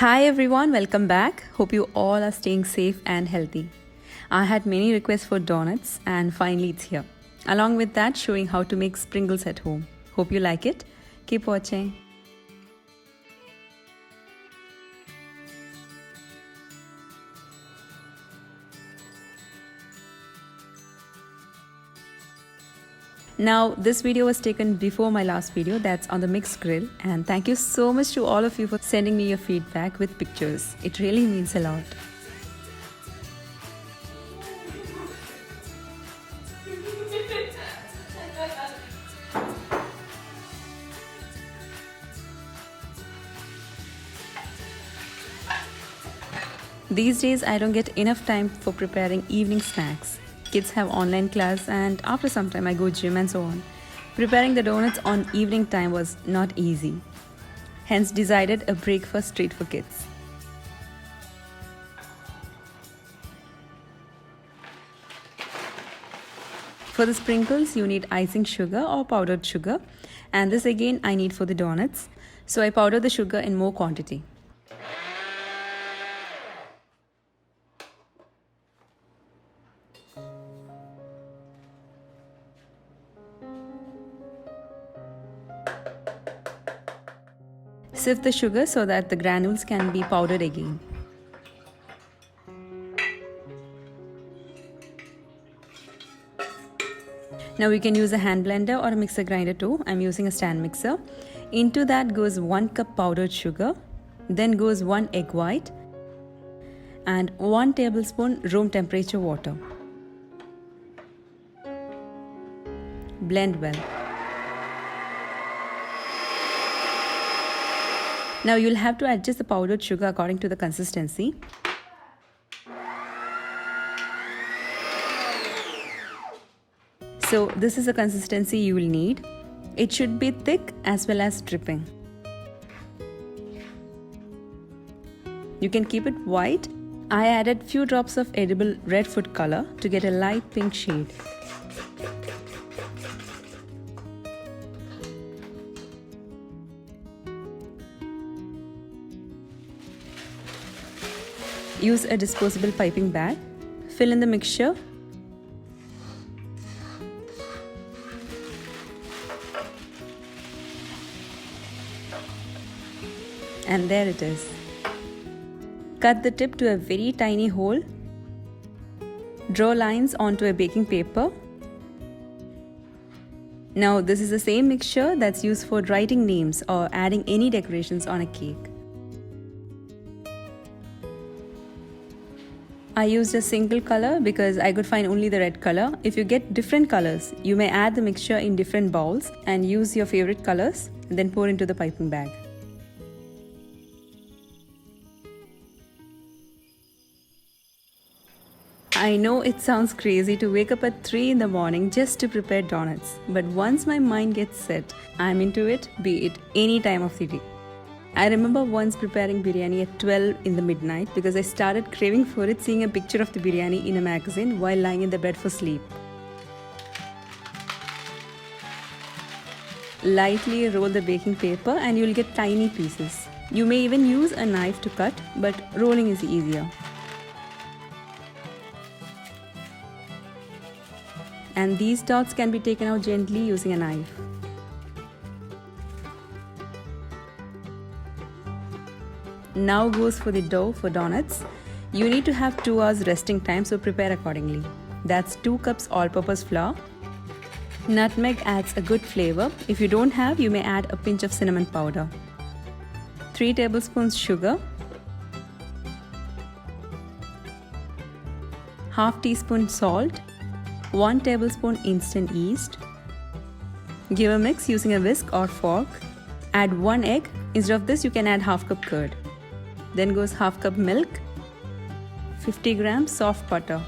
Hi everyone, welcome back. Hope you all are staying safe and healthy. I had many requests for donuts and finally it's here. Along with that, showing how to make sprinkles at home. Hope you like it. Keep watching. Now, this video was taken before my last video, that's on the mixed grill, and thank you so much to all of you for sending me your feedback with pictures. It really means a lot. These days, I don't get enough time for preparing evening snacks. Kids have online class and after some time I go gym and so on. Preparing the donuts on evening time was not easy. Hence decided a breakfast treat for kids. For the sprinkles you need icing sugar or powdered sugar, and this again I need for the donuts. So I powder the sugar in more quantity. Sift the sugar so that the granules can be powdered again. Now you can use a hand blender or a mixer grinder too. I'm using a stand mixer. Into that goes 1 cup powdered sugar, then goes 1 egg white and 1 tablespoon room temperature water. Blend well. Now you'll have to adjust the powdered sugar according to the consistency. So this is the consistency you will need. It should be thick as well as dripping. You can keep it white. I added few drops of edible red food color to get a light pink shade. Use a disposable piping bag. Fill in the mixture. And there it is. Cut the tip to a very tiny hole. Draw lines onto a baking paper. Now this is the same mixture that's used for writing names or adding any decorations on a cake. I used a single color because I could find only the red color. If you get different colors, you may add the mixture in different bowls and use your favorite colors and then pour into the piping bag. I know it sounds crazy to wake up at 3 in the morning just to prepare donuts, but once my mind gets set, I'm into it, be it any time of the day. I remember once preparing biryani at 12 in the midnight because I started craving for it seeing a picture of the biryani in a magazine while lying in the bed for sleep. Lightly roll the baking paper and you'll get tiny pieces. You may even use a knife to cut, but rolling is easier. And these dots can be taken out gently using a knife. Now goes for the dough for donuts. You need to have 2 hours resting time, so prepare accordingly. That's 2 cups all-purpose flour. Nutmeg adds a good flavor. If you don't have, you may add a pinch of cinnamon powder. 3 tablespoons sugar. Half teaspoon salt. 1 tablespoon instant yeast. Give a mix using a whisk or fork. Add 1 egg. Instead of this, you can add half cup curd. Then goes half cup milk, 50 grams soft butter.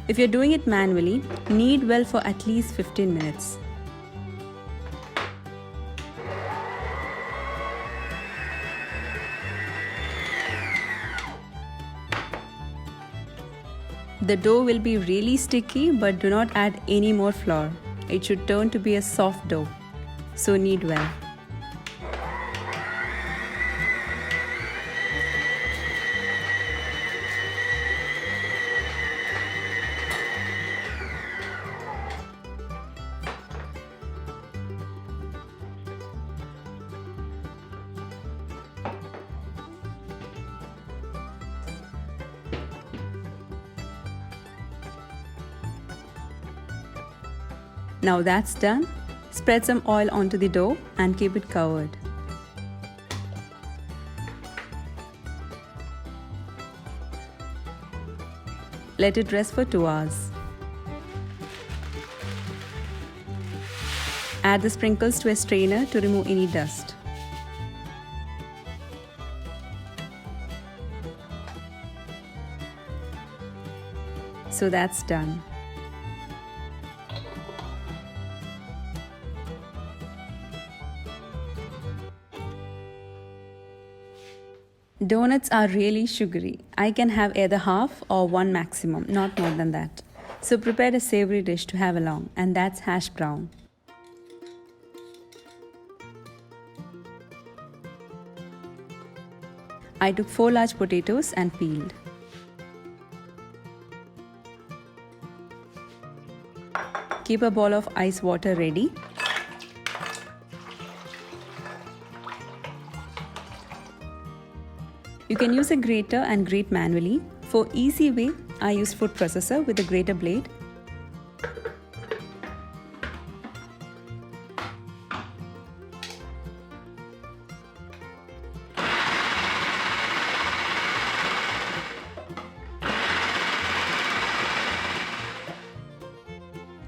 If you're doing it manually, knead well for at least 15 minutes. The dough will be really sticky, but do not add any more flour. It should turn to be a soft dough. So knead well. Now that's done. Spread some oil onto the dough and keep it covered. Let it rest for 2 hours. Add the sprinkles to a strainer to remove any dust. So that's done. Donuts are really sugary. I can have either half or one maximum, not more than that. So prepare a savory dish to have along, and that's hash brown. I took 4 large potatoes and peeled. Keep a bowl of ice water ready. You can use a grater and grate manually. For easy way, I used food processor with a grater blade.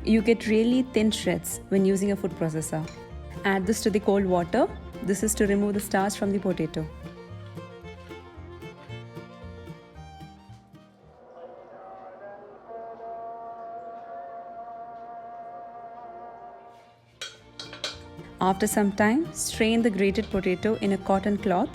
You get really thin shreds when using a food processor. Add this to the cold water. This is to remove the starch from the potato. After some time, strain the grated potato in a cotton cloth.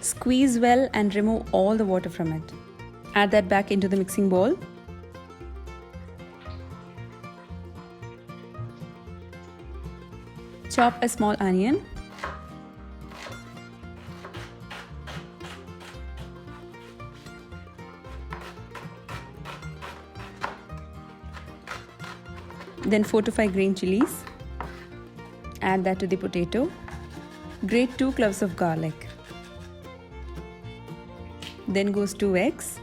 Squeeze well and remove all the water from it. Add that back into the mixing bowl. Chop a small onion. Then 4 to 5 green chilies. Add that to the potato. Grate 2 cloves of garlic. Then goes 2 eggs,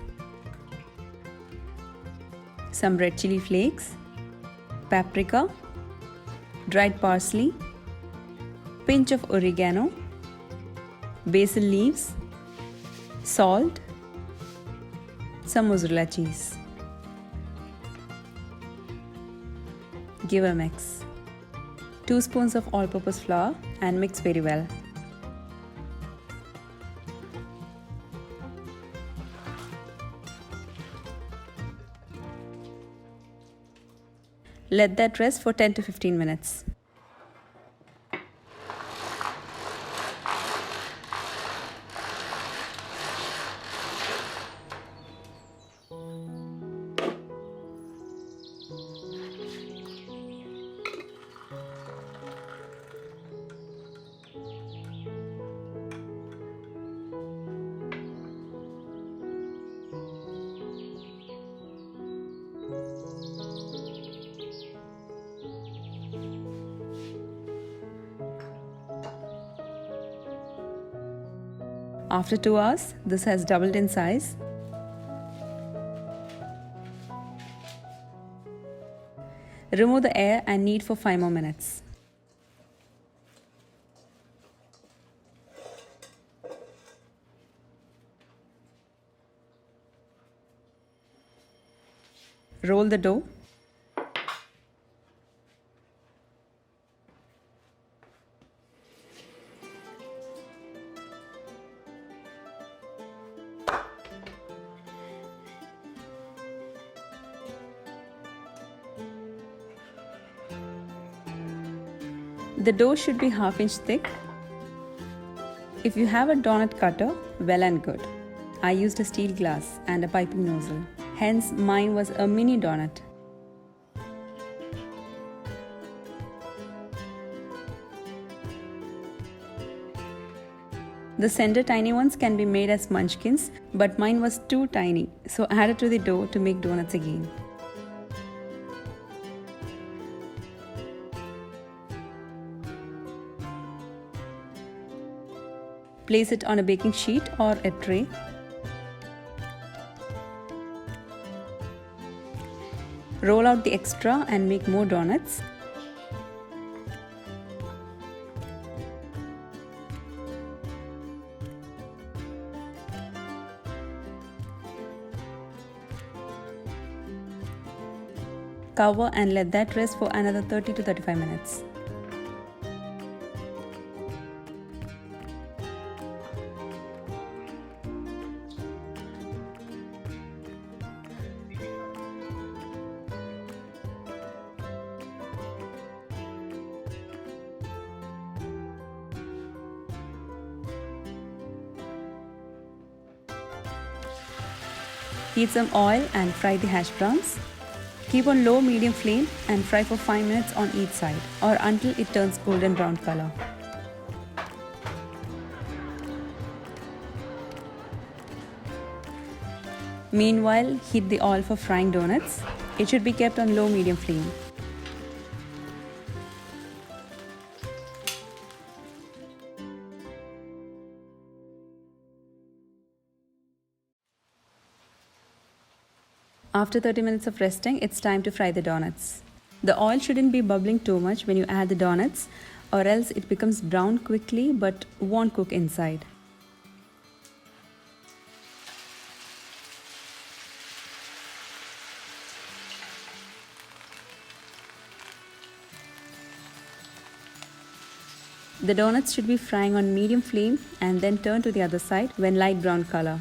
some red chili flakes, paprika, dried parsley, pinch of oregano, basil leaves, salt, some mozzarella cheese. Give a mix. 2 spoons of all-purpose flour and mix very well. Let that rest for 10 to 15 minutes. After 2 hours, this has doubled in size. Remove the air and knead for 5 more minutes. Roll the dough. The dough should be half-inch thick. If you have a donut cutter, well and good. I used a steel glass and a piping nozzle. Hence, mine was a mini donut. The center tiny ones can be made as munchkins, but mine was too tiny, so add it to the dough to make donuts again. Place it on a baking sheet or a tray. Roll out the extra and make more donuts. Cover and let that rest for another 30 to 35 minutes. Heat some oil and fry the hash browns. Keep on low-medium flame and fry for 5 minutes on each side or until it turns golden brown color. Meanwhile, heat the oil for frying donuts. It should be kept on low-medium flame. After 30 minutes of resting, it's time to fry the donuts. The oil shouldn't be bubbling too much when you add the donuts, or else it becomes brown quickly but won't cook inside. The donuts should be frying on medium flame and then turn to the other side when light brown color.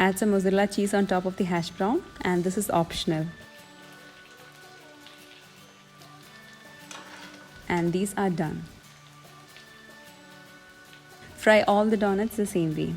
Add some mozzarella cheese on top of the hash brown, and this is optional. And these are done. Fry all the donuts the same way.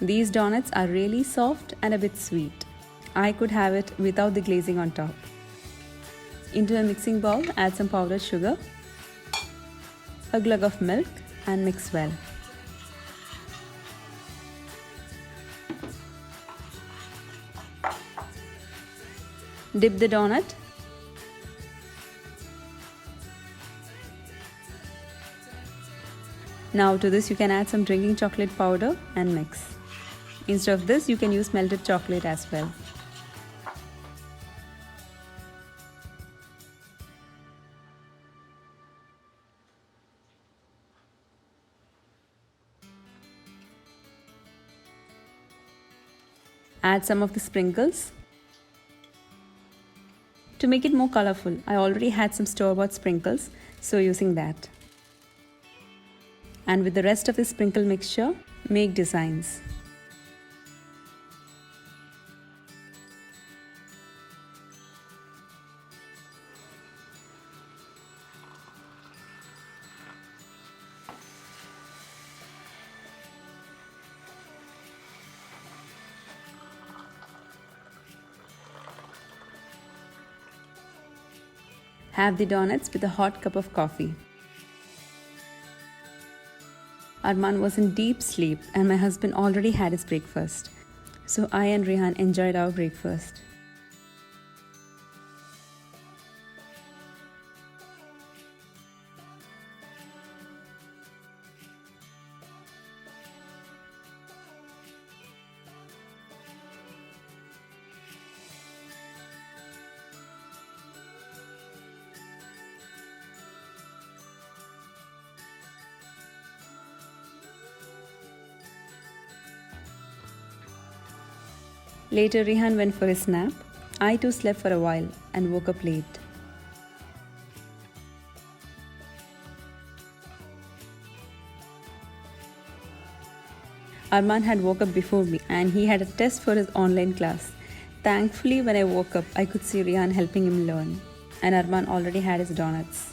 These donuts are really soft and a bit sweet. I could have it without the glazing on top. Into a mixing bowl, add some powdered sugar, a glug of milk, and mix well. Dip the donut. Now to this you can add some drinking chocolate powder and mix. Instead of this, you can use melted chocolate as well. Add some of the sprinkles. To make it more colorful, I already had some store-bought sprinkles, so using that. And with the rest of the sprinkle mixture, make designs. Have the donuts with a hot cup of coffee. Arman was in deep sleep and my husband already had his breakfast. So I and Rehan enjoyed our breakfast. Later, Rehan went for his nap. I too slept for a while and woke up late. Arman had woke up before me and he had a test for his online class. Thankfully, when I woke up, I could see Rehan helping him learn, and Arman already had his donuts.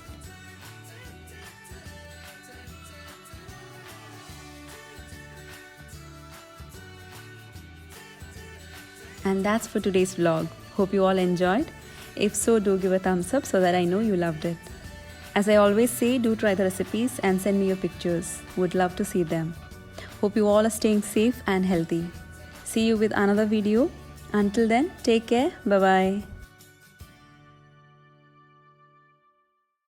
And that's for today's vlog. Hope you all enjoyed. If so, do give a thumbs up so that I know you loved it. As I always say, do try the recipes and send me your pictures. Would love to see them. Hope you all are staying safe and healthy. See you with another video. Until then, take care. Bye-bye.